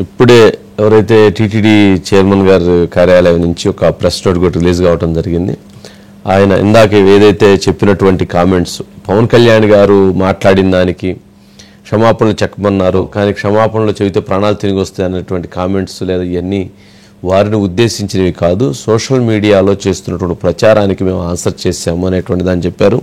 ఇప్పుడే ఎవరైతే TTD chairman గారి కార్యాలయం నుంచి ఒక ప్రెస్ నోట్ కూడా రిలీజ్ కావడం జరిగింది. ఆయన ఇందాక ఏదైతే చెప్పినటువంటి కామెంట్స్, పవన్ కళ్యాణ్ గారు మాట్లాడిన దానికి క్షమాపణలు చెప్పమన్నారు, కానీ క్షమాపణలు చెబితే ప్రాణాలు తిరిగి వస్తాయి అన్నటువంటి కామెంట్స్ లేదా ఇవన్నీ వారిని ఉద్దేశించినవి కాదు, సోషల్ మీడియాలో చేస్తున్నటువంటి ప్రచారానికి మేము ఆన్సర్ చేశాము అనేటువంటి దాన్ని చెప్పారు.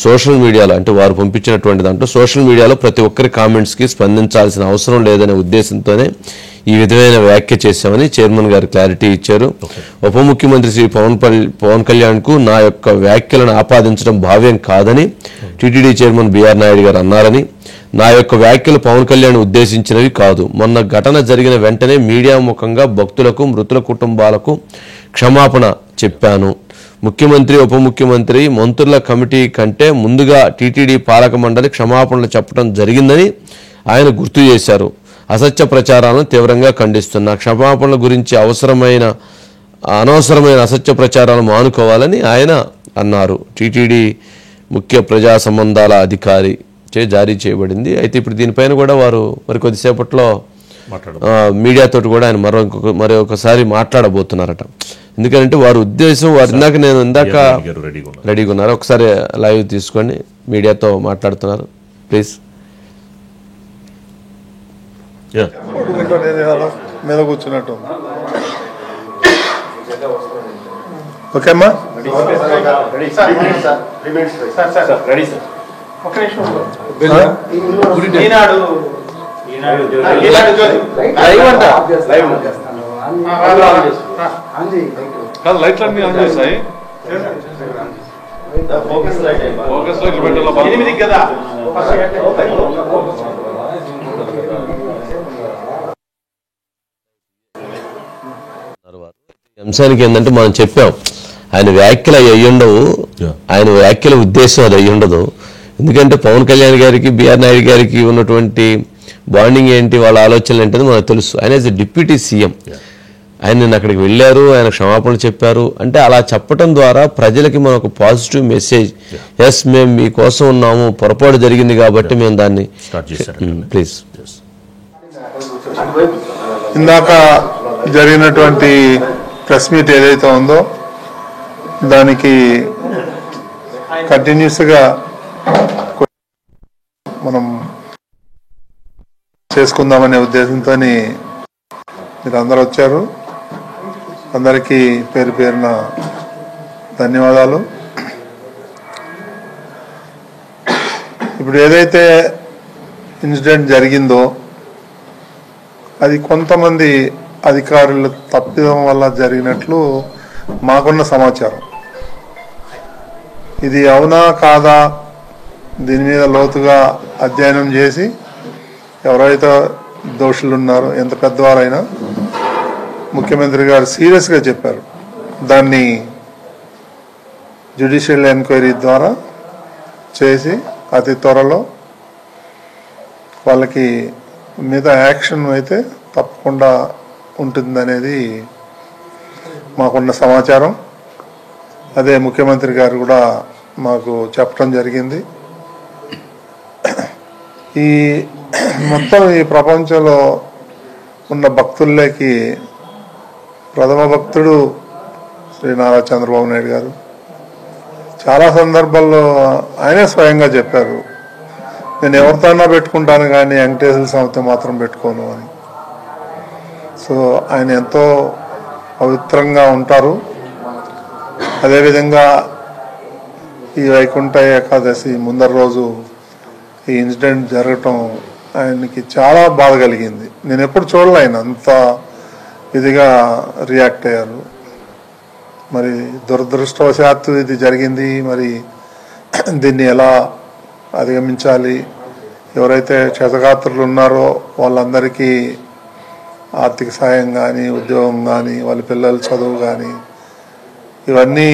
సోషల్ మీడియాలో అంటే వారు పంపించినటువంటి దాంట్లో సోషల్ మీడియాలో ప్రతి ఒక్కరి కామెంట్స్కి స్పందించాల్సిన అవసరం లేదనే ఉద్దేశంతోనే ఈ విధమైన వ్యాఖ్య చేశామని చైర్మన్ గారు క్లారిటీ ఇచ్చారు. ఉప ముఖ్యమంత్రి శ్రీ పవన్ కళ్యాణ్కు నా యొక్క వ్యాఖ్యలను ఆపాదించడం భావ్యం కాదని టీటీడీ చైర్మన్ బిఆర్ నాయుడు గారు అన్నారని, నా యొక్క వ్యాఖ్యలు పవన్ కళ్యాణ్ ఉద్దేశించినవి కాదు. మొన్న ఘటన జరిగిన వెంటనే మీడియా ముఖంగా భక్తులకు, మృతుల కుటుంబాలకు క్షమాపణ చెప్పాను. ముఖ్యమంత్రి, ఉప ముఖ్యమంత్రి, మంత్రుల కమిటీ కంటే ముందుగా టీటీడీ పాలక మండలి క్షమాపణలు చెప్పడం జరిగిందని ఆయన గుర్తు చేశారు. అసత్య ప్రచారాలను తీవ్రంగా ఖండిస్తున్నా. క్షమాపణల గురించి అనవసరమైన అసత్య ప్రచారాలు మానుకోవాలని ఆయన అన్నారు. టీటీడీ ముఖ్య ప్రజా సంబంధాల అధికారి చే జారీ చేయబడింది. అయితే ఇప్పుడు దీనిపైన కూడా వారు మరి కొద్దిసేపట్లో మీడియాతో కూడా ఆయన మరొకసారి మాట్లాడబోతున్నారట. ఎందుకంటే వారి ఉద్దేశం నేను ఇందాక రెడీగా ఉన్నారు. ఒకసారి లైవ్ తీసుకోండి, మీడియాతో మాట్లాడుతున్నారు ప్లీజ్. మీద కూర్చున్నట్టు ఓకేమ్మా. లైట్లు అన్ని ఆన్ చేస్తాయి. ఫోకస్ లైట్లు పెట్టాలి కదా. అంశానికి ఏంటంటే మనం చెప్పాం, ఆయన వ్యాఖ్యలు అవి అయ్యుండవు, ఆయన వ్యాఖ్యల ఉద్దేశం అది అయ్యుండదు. ఎందుకంటే పవన్ కళ్యాణ్ గారికి, బిఆర్ నాయుడు గారికి ఉన్నటువంటి బాండింగ్ ఏంటి, వాళ్ళ ఆలోచనలు ఏంటని మనకు తెలుసు. ఆయన యాజ్ ఎ డిప్యూటీ సీఎం, ఆయన నిన్న అక్కడికి వెళ్ళారు, ఆయన క్షమాపణలు చెప్పారు. అంటే అలా చెప్పడం ద్వారా ప్రజలకి మనం ఒక పాజిటివ్ మెసేజ్, ఎస్ మేము మీకోసం ఉన్నాము, పొరపాటు జరిగింది కాబట్టి మేము దాన్ని ప్లీజ్. ఇందాక జరిగినటువంటి ప్రెస్ మీట్ ఏదైతే ఉందో దానికి కంటిన్యూస్గా మనం చేసుకుందామనే ఉద్దేశంతో మీరు అందరూ వచ్చారు. అందరికీ పేరు పేరున ధన్యవాదాలు. ఇప్పుడు ఏదైతే ఇన్సిడెంట్ జరిగిందో అది కొంతమంది అధికారులు తప్పిదం వల్ల జరిగినట్లు మాకున్న సమాచారం. ఇది అవునా కాదా దీని మీద లోతుగా అధ్యయనం చేసి ఎవరైతే దోషులు ఉన్నారో, ఎంత పెద్దవారైనా, ముఖ్యమంత్రి గారు సీరియస్గా చెప్పారు, దాన్ని జ్యుడిషియల్ ఎంక్వైరీ ద్వారా చేసి అతి త్వరలో వాళ్ళకి మీద యాక్షన్ అయితే తప్పకుండా ఉంటుందనేది మాకున్న సమాచారం. అదే ముఖ్యమంత్రి గారు కూడా మాకు చెప్పడం జరిగింది. ఈ మొత్తం ఈ ప్రపంచంలో ఉన్న భక్తుల్లోకి ప్రథమ భక్తుడు శ్రీ నారా చంద్రబాబు నాయుడు గారు. చాలా సందర్భాల్లో ఆయనే స్వయంగా చెప్పారు, నేను ఎవరితోనా పెట్టుకుంటాను కానీ వెంకటేశ్వర స్వామితో మాత్రం పెట్టుకోను అని. సో ఆయన ఎంతో పవిత్రంగా ఉంటారు. అదేవిధంగా ఈ వైకుంఠ ఏకాదశి ముందర రోజు ఈ ఇన్సిడెంట్ జరగటం ఆయనకి చాలా బాధ కలిగింది. నేను ఎప్పుడు చూడలే ఆయన అంత ఇదిగా రియాక్ట్ అయ్యారు. మరి దురదృష్టవశాత్తు ఇది జరిగింది. మరి దీన్ని ఎలా అధిగమించాలి, ఎవరైతే క్షతగాత్రులు ఉన్నారో వాళ్ళందరికీ ఆర్థిక సాయం కానీ, ఉద్యోగం కానీ, వాళ్ళ పిల్లల చదువు కానీ ఇవన్నీ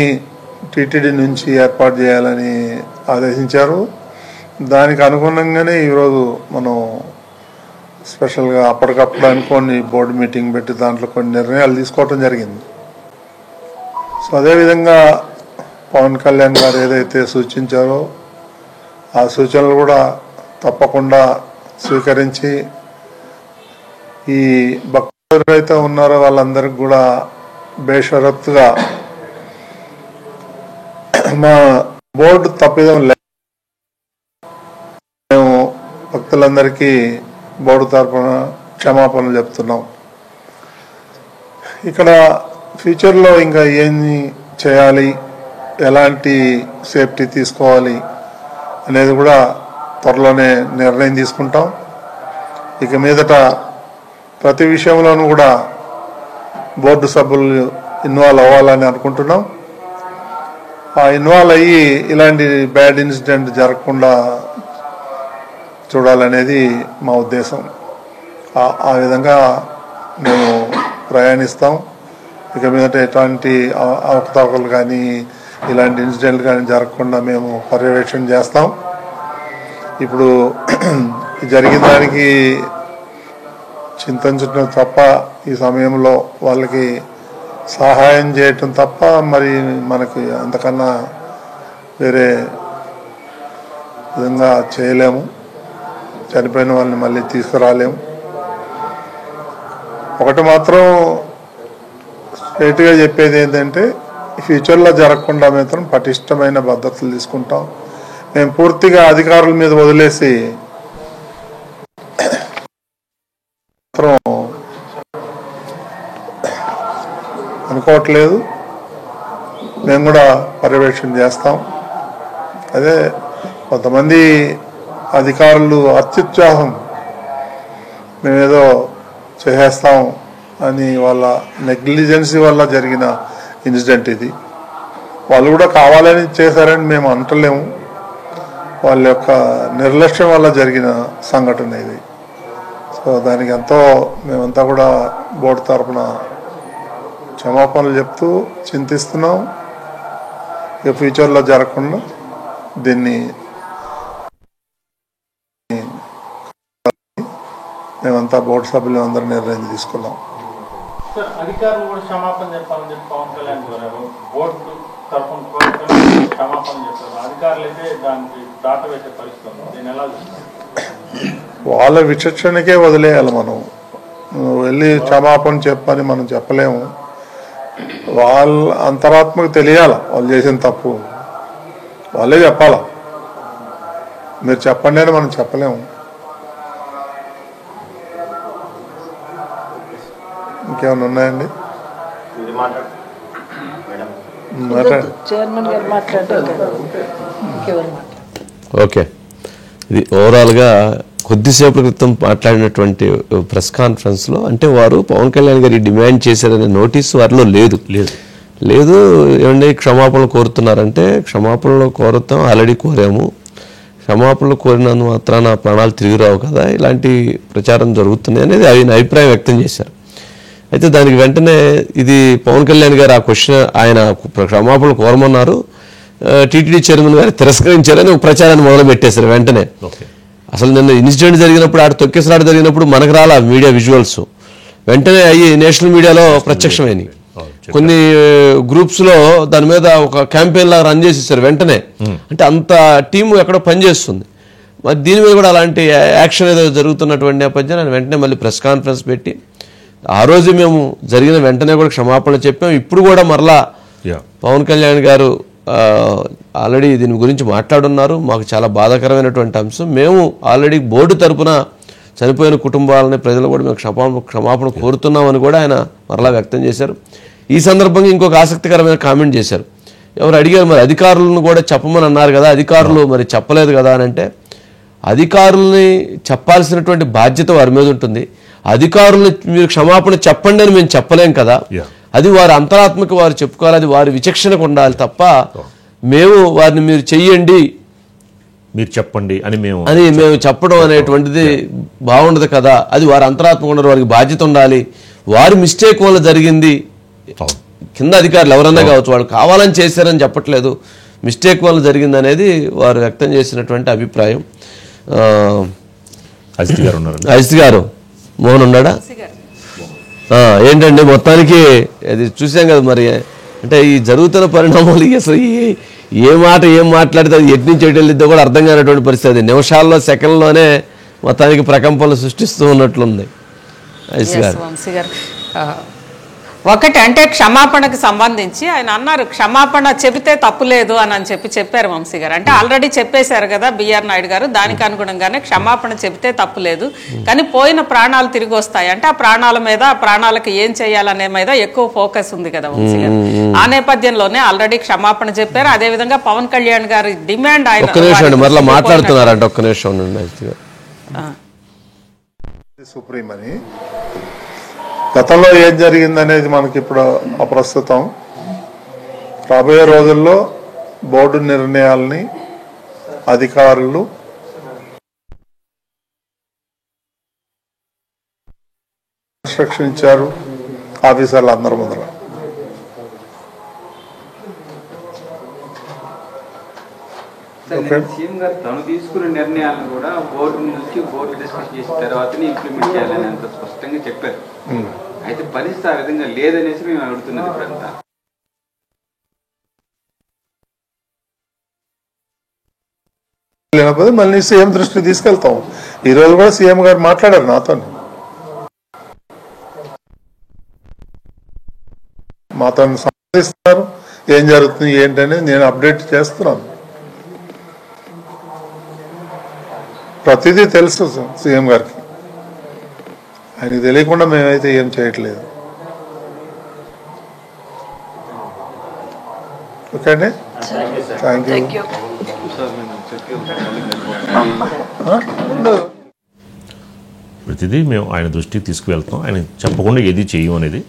టీటీడీ నుంచి ఏర్పాటు చేయాలని ఆదేశించారు. దానికి అనుగుణంగానే ఈరోజు మనం స్పెషల్గా అప్పటికప్పుడు అనుకోని బోర్డు మీటింగ్ పెట్టి దాంట్లో కొన్ని నిర్ణయాలు తీసుకోవటం జరిగింది. సో అదేవిధంగా పవన్ కళ్యాణ్ గారు ఏదైతే సూచించారో ఆ సూచనలు కూడా తప్పకుండా స్వీకరించి ఈ భక్తులు ఎవరైతే ఉన్నారో వాళ్ళందరికీ కూడా బేషరత్తుగా మా బోర్డు తప్పిదం లేదు. మేము భక్తులందరికీ బోర్డు తరపున క్షమాపణలు చెప్తున్నాం. ఇక్కడ ఫ్యూచర్లో ఇంకా ఏమి చేయాలి, ఎలాంటి సేఫ్టీ తీసుకోవాలి అనేది కూడా త్వరలోనే నిర్ణయం తీసుకుంటాం. ఇక మీదట ప్రతి విషయంలోనూ కూడా బోర్డు సభ్యులు ఇన్వాల్వ్ అవ్వాలని అనుకుంటున్నాం. ఆ ఇన్వాల్వ్ అయ్యి ఇలాంటి బ్యాడ్ ఇన్సిడెంట్ జరగకుండా చూడాలనేది మా ఉద్దేశం. ఆ విధంగా మేము ప్రయాణిస్తాం. ఇక మీదట ఎట్లాంటి అవకతవకలు కానీ ఇలాంటి ఇన్సిడెంట్లు కానీ జరగకుండా మేము పర్యవేక్షణ చేస్తాం. ఇప్పుడు జరిగిన దానికి చింతించడం తప్ప, ఈ సమయంలో వాళ్ళకి సహాయం చేయటం తప్ప మరి మనకి అంతకన్నా వేరే విధంగా చేయలేము. చనిపోయిన వాళ్ళని మళ్ళీ తీసుకురాలేము. ఒకటి మాత్రం స్ట్రైట్గా చెప్పేది ఏంటంటే, ఫ్యూచర్లో జరగకుండా మాత్రం పటిష్టమైన భద్రతలు తీసుకుంటాం. మేము పూర్తిగా అధికారుల మీద వదిలేసి అనుకోవట్లేదు. మేము కూడా పర్యవేక్షణ చేస్తాం. అదే కొంతమంది అధికారులు అత్యుత్సాహం, మేమేదో చేసేస్తాం అని వాళ్ళ నెగ్లిజెన్సీ వల్ల జరిగిన ఇన్సిడెంట్ ఇది. వాళ్ళు కూడా కావాలని చేశారని మేము అంటలేము. వాళ్ళ యొక్క నిర్లక్ష్యం వల్ల జరిగిన సంఘటన ఇది. సో దానికి ఎంతో మేమంతా కూడా బోర్డు తరఫున క్షమాపణలు చెప్తూ చింతిస్తున్నాం. ఇక ఫ్యూచర్లో జరగకుండా దీన్ని మేమంతా బోర్డు సభ్యులు అందరూ నిర్ణయం తీసుకున్నాం. అధికారులు కూడా క్షమాపణ చెప్పాలని చెప్పి పవన్ కళ్యాణ్ గారు బోర్డు తరఫున క్షమాపణ చెప్పారు. అధికారులు అయితే దానికి దాటవేసే పరిస్థితులు దీన్ని ఎలా చూస్తారు? వాళ్ళ విచక్షణకే వదిలేయాలి. మనం వెళ్ళి క్షమాపణ చెప్పని మనం చెప్పలేము. వాళ్ళ అంతరాత్మకు తెలియాల వాళ్ళు చేసిన తప్పు, వాళ్ళే చెప్పాలా. మీరు చెప్పండి అని మనం చెప్పలేము. ఇంకేమైనా ఉన్నాయండి? చైర్మన్ గారు మాట్లాడారు. ఓకే, ఇది ఓవరాల్గా కొద్దిసేపటి క్రితం మాట్లాడినటువంటి ప్రెస్ కాన్ఫరెన్స్లో అంటే వారు పవన్ కళ్యాణ్ గారి డిమాండ్ చేశారనే నోటీసు వారిలో లేదు. ఏమంటే క్షమాపణలు కోరుతున్నారంటే క్షమాపణలు కోరుతాం, ఆల్రెడీ కోరాము. క్షమాపణలు కోరినందు మాత్రాన ప్రాణాలు తిరిగి రావు కదా, ఇలాంటి ప్రచారం జరుగుతుంది అనేది ఆయన అభిప్రాయం వ్యక్తం చేశారు. అయితే దానికి వెంటనే ఇది పవన్ కళ్యాణ్ గారు ఆ క్వశ్చన్ ఆయన క్షమాపణలు కోరమన్నారు, టీటీడీ చైర్మన్ గారు తిరస్కరించారని ఒక ప్రచారాన్ని మొదలు పెట్టేశారు వెంటనే. అసలు నిన్న ఇన్సిడెంట్ జరిగినప్పుడు ఆడ తొక్కేసలాట జరిగినప్పుడు మనకు రాలా మీడియా విజువల్స్, వెంటనే అయ్యి నేషనల్ మీడియాలో ప్రత్యక్షమైనవి. కొన్ని గ్రూప్స్లో దాని మీద ఒక క్యాంపెయిన్ లాగా రన్ చేసేసారు వెంటనే. అంటే అంత టీము ఎక్కడో పనిచేస్తుంది. మరి దీని మీద కూడా అలాంటి యాక్షన్ ఏదో జరుగుతున్నటువంటి నేపథ్యం ఆయన వెంటనే మళ్ళీ ప్రెస్ కాన్ఫరెన్స్ పెట్టి ఆ రోజు మేము జరిగిన వెంటనే కూడా క్షమాపణలు చెప్పాం. ఇప్పుడు కూడా మరలా పవన్ కళ్యాణ్ గారు ఆల్రెడీ దీని గురించి మాట్లాడున్నారు. మాకు చాలా బాధాకరమైనటువంటి అంశం. మేము ఆల్రెడీ బోర్డు తరపున చనిపోయిన కుటుంబాలని ప్రజలు కూడా మేము క్షమాపణ కోరుతున్నామని కూడా ఆయన మరలా వ్యక్తం చేశారు. ఈ సందర్భంగా ఇంకొక ఆసక్తికరమైన కామెంట్ చేశారు. ఎవరు అడిగారు, మరి అధికారులను కూడా చెప్పమని అన్నారు కదా, అధికారులు మరి చెప్పలేదు కదా అని అంటే, అధికారుల్ని చెప్పాల్సినటువంటి బాధ్యత వారి మీద ఉంటుంది. అధికారులను మీరు క్షమాపణ చెప్పండి అని మేము చెప్పలేం కదా, అది వారి అంతరాత్మక వారు చెప్పుకోవాలి, అది వారి విచక్షణకు ఉండాలి తప్ప మేము వారిని మీరు చెయ్యండి మీరు చెప్పండి అని మేము చెప్పడం అనేటువంటిది బాగుండదు కదా. అది వారి అంతరాత్మక ఉండరు, వారికి బాధ్యత ఉండాలి. వారి మిస్టేక్ వల్ల జరిగింది. కింద అధికారులు ఎవరన్నా కావచ్చు, వాళ్ళు కావాలని చేశారని చెప్పట్లేదు, మిస్టేక్ వల్ల జరిగింది అనేది వారు వ్యక్తం చేసినటువంటి అభిప్రాయం. అజిత్ గారు మోహన్ ఉన్నాడా? ఏంటండి మొత్తానికి అది చూసాం కదా. మరి అంటే ఈ జరుగుతున్న పరిణామాలు అసలు ఏం మాట్లాడితే అది ఎటు నుంచి ఎటు వెళ్ళిద్దో కూడా అర్థం కానటువంటి పరిస్థితి. నిమిషాల్లో సెకండ్లోనే మొత్తానికి ప్రకంపనలు సృష్టిస్తూ ఉన్నట్లుంది. వంశీ గారు ఒకటి అంటే క్షమాపణకు సంబంధించి ఆయన అన్నారు క్షమాపణ చెబితే తప్పులేదు అని చెప్పారు వంశీ గారు. అంటే ఆల్రెడీ చెప్పేశారు కదా బిఆర్ నాయుడు గారు, దానికి అనుగుణంగానే క్షమాపణ చెబితే తప్పులేదు, కానీ పోయిన ప్రాణాలు తిరిగి వస్తాయి అంటే ఆ ప్రాణాల మీద, ఆ ప్రాణాలకు ఏం చేయాలనే మీద ఎక్కువ ఫోకస్ ఉంది కదా వంశీ గారు. ఆ నేపథ్యంలోనే ఆల్రెడీ క్షమాపణ చెప్పారు. అదే విధంగా పవన్ కళ్యాణ్ గారి డిమాండ్ ఆయన మాట్లాడుతున్నారంట. ఒక్క నిమిషం సుప్రీం అని గతంలో ఏం జరిగిందనేది మనకి ఇప్పుడు అప్రస్తుతం. రాబోయే రోజుల్లో బోర్డు నిర్ణయాలని అధికారులు ఇన్స్ట్రక్షన్ ఇచ్చారు ఆఫీసర్లు అందరి ముందర. సీఎం గారు తను తీసుకున్న నిర్ణయాలను కూడా బోర్డు నుంచి బోర్డు డిస్కస్ చేసిన తర్వాతనే ఇంప్లిమెంట్ చేయాలని అంత స్పష్టంగా చెప్పారు. అయితే పరిస్థితి ఆ విధంగా లేదనేసి మేము అడుగుతున్నది ఇప్పుడంతా. లేకపోతే మళ్ళీ సీఎం దృష్టికి తీసుకెళ్తాం. ఈ రోజు కూడా సీఎం గారు మాట్లాడారు మాతో సంప్రదిస్తున్నారు. ఏం జరుగుతుంది ఏంటనేది నేను అప్డేట్ చేస్తున్నాను. ప్రతిదీ తెలుసు సీఎం గారికి, ఆయనకి తెలియకుండా మేమైతే ఏం చేయట్లేదు. ఓకే అండి, థ్యాంక్ యూ. ప్రతిదీ మేము ఆయన దృష్టికి తీసుకువెళ్తాం, ఆయన చెప్పకుండా ఏది చెయ్యం అనేది.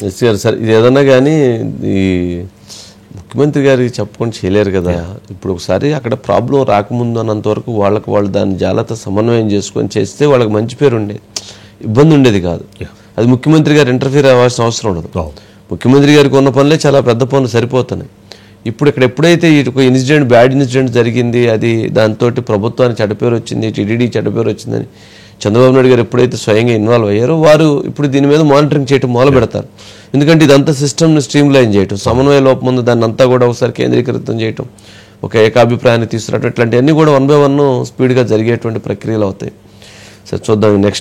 ఎస్ గారు సార్, ఇది ఏదన్నా కానీ ఈ ముఖ్యమంత్రి గారికి చెప్పకుండా చేయలేరు కదా. ఇప్పుడు ఒకసారి అక్కడ ప్రాబ్లం రాకముందు అన్నంత వరకు వాళ్ళు దాన్ని జాగ్రత్త సమన్వయం చేసుకొని చేస్తే వాళ్ళకి మంచి పేరు ఉండేది, ఇబ్బంది ఉండేది కాదు. అది ముఖ్యమంత్రి గారు ఇంటర్ఫీర్ అవ్వాల్సిన అవసరం ఉండదు. ముఖ్యమంత్రి గారికి ఉన్న పనులే చాలా పెద్ద పనులు సరిపోతున్నాయి. ఇప్పుడు ఇక్కడ ఎప్పుడైతే ఒక ఇన్సిడెంట్, బ్యాడ్ ఇన్సిడెంట్ జరిగింది, అది దాంతో ప్రభుత్వానికి చెడ్డపేరు వచ్చింది, టీడీడీ చెడ్డపేరు వచ్చిందని చంద్రబాబు నాయుడు గారు ఎప్పుడైతే స్వయంగా ఇన్వాల్వ్ అయ్యారో వారు ఇప్పుడు దీని మీద మానిటరింగ్ చేయడం మొదలు పెడతారు. ఎందుకంటే ఇదంతా సిస్టమ్ని స్ట్రీమ్ లైన్ చేయటం, సమన్వయ లోపం ఉంది, దాన్ని అంతా కూడా ఒకసారి కేంద్రీకృతం చేయటం, ఒక ఏకాభిప్రాయాన్ని తీసుకురావడం, ఇట్లాంటివన్నీ కూడా 1 by 1 స్పీడ్గా జరిగేటువంటి ప్రక్రియలు అవుతాయి. సరే చూద్దాం నెక్స్ట్